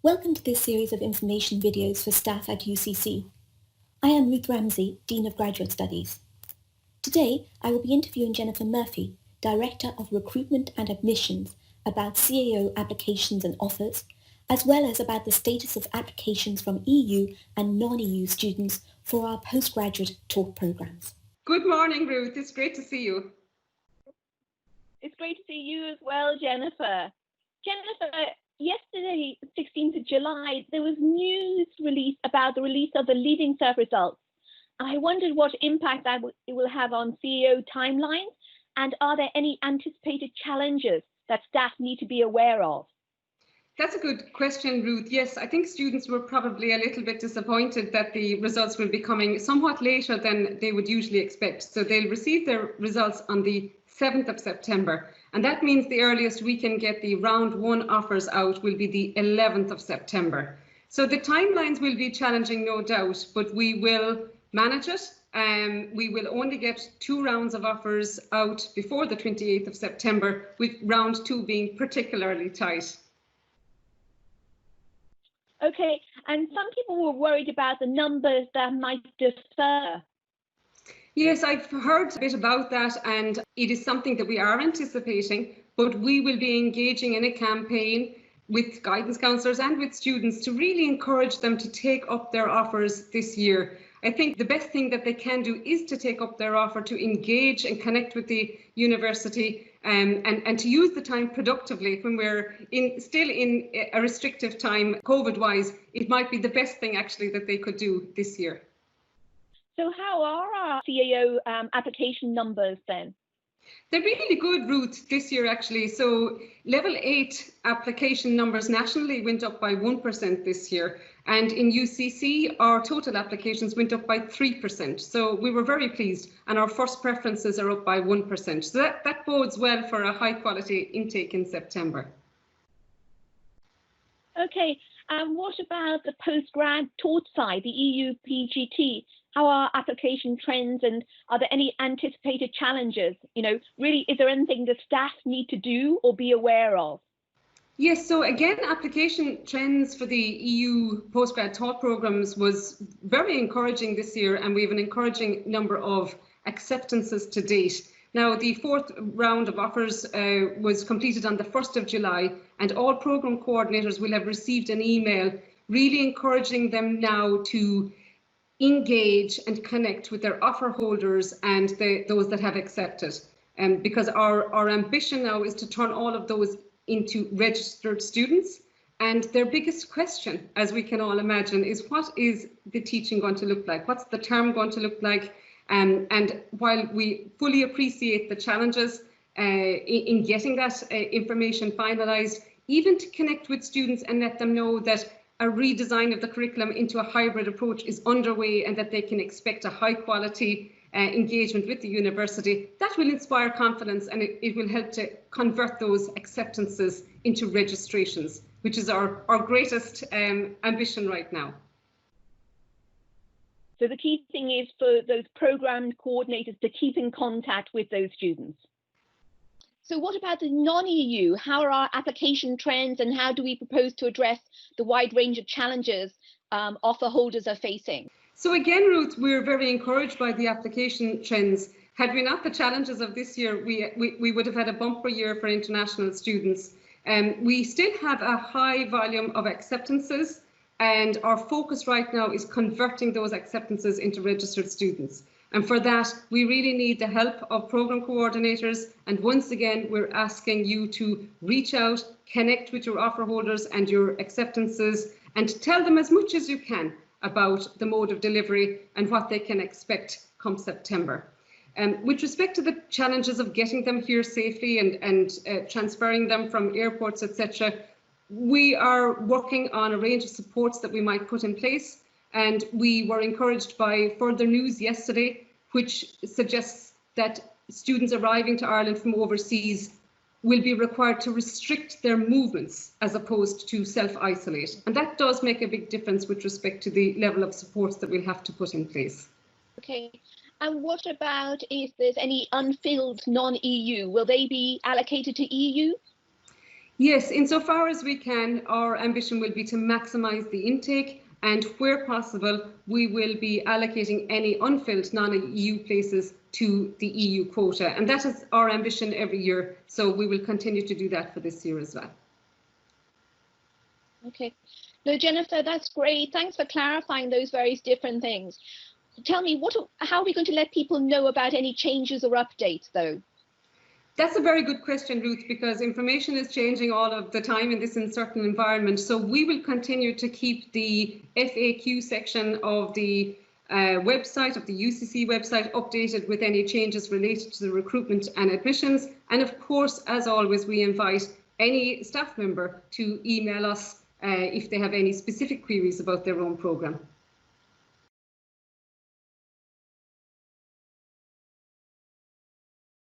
Welcome to this series of information videos for staff at UCC. I am Ruth Ramsey, Dean of Graduate Studies. Today, I will be interviewing Jennifer Murphy, Director of Recruitment and Admissions, about CAO applications and offers, as well as about the status of applications from EU and non-EU students for our postgraduate taught programs. Good morning, Ruth. It's great to see you. It's great to see you as well, Jennifer. Jennifer, yesterday, 16th of July, there was news released about the release of the Leaving Cert results. I wondered what impact it will have on CAO timelines, and are there any anticipated challenges that staff need to be aware of? That's a good question, Ruth. Yes, I think students were probably a little bit disappointed that the results will be coming somewhat later than they would usually expect. So they'll receive their results on the 7th of September. And that means the earliest we can get the round one offers out will be the 11th of September. So the timelines will be challenging, no doubt, but we will manage it. We will only get 2 rounds of offers out before the 28th of September, with round 2 being particularly tight. Okay, and some people were worried about the numbers that might defer. Yes, I've heard a bit about that, and it is something that we are anticipating, but we will be engaging in a campaign with guidance counsellors and with students to really encourage them to take up their offers this year. I think the best thing that they can do is to take up their offer, to engage and connect with the university, and to use the time productively. When we're still in a restrictive time, COVID-wise, it might be the best thing actually that they could do this year. So how are our CAO application numbers then? They're really good, Ruth, this year actually. So level 8 application numbers nationally went up by 1% this year. And in UCC, our total applications went up by 3%. So we were very pleased, and our first preferences are up by 1%. So that bodes well for a high quality intake in September. Okay, and what about the postgrad taught side, the EU PGT? How are application trends, and are there any anticipated challenges? You know, really, is there anything the staff need to do or be aware of? Yes, so again, application trends for the EU postgrad taught programs was very encouraging this year, and we have an encouraging number of acceptances to date. Now, the 4th round of offers was completed on the 1st of July, and all programme coordinators will have received an email really encouraging them now to engage and connect with their offer holders and those that have accepted. Because our ambition now is to turn all of those into registered students. And their biggest question, as we can all imagine, is what is the teaching going to look like? What's the term going to look like? And while we fully appreciate the challenges in getting that information finalised, even to connect with students and let them know that a redesign of the curriculum into a hybrid approach is underway and that they can expect a high quality engagement with the university, that will inspire confidence, and it will help to convert those acceptances into registrations, which is our greatest ambition right now. So the key thing is for those programme coordinators to keep in contact with those students. So what about the non-EU? How are our application trends, and how do we propose to address the wide range of challenges offer holders are facing? So again, Ruth, we're very encouraged by the application trends. Had we not the challenges of this year, we would have had a bumper year for international students. We still have a high volume of acceptances, and our focus right now is converting those acceptances into registered students. And for that, we really need the help of programme coordinators. And once again, we're asking you to reach out, connect with your offer holders and your acceptances, and tell them as much as you can about the mode of delivery and what they can expect come September. With respect to the challenges of getting them here safely and transferring them from airports, etc., we are working on a range of supports that we might put in place. And we were encouraged by further news yesterday, which suggests that students arriving to Ireland from overseas will be required to restrict their movements as opposed to self-isolate. And that does make a big difference with respect to the level of supports that we'll have to put in place. Okay, and what about if there's any unfilled non-EU? Will they be allocated to EU? Yes, insofar as we can, our ambition will be to maximise the intake, and where possible, we will be allocating any unfilled non-EU places to the EU quota. And that is our ambition every year, so we will continue to do that for this year as well. Okay. No, Jennifer, that's great. Thanks for clarifying those various different things. Tell me, how are we going to let people know about any changes or updates, though? That's a very good question, Ruth, because information is changing all of the time in this uncertain environment. So we will continue to keep the FAQ section of the website, of the UCC website, updated with any changes related to the recruitment and admissions. And of course, as always, we invite any staff member to email us if they have any specific queries about their own programme.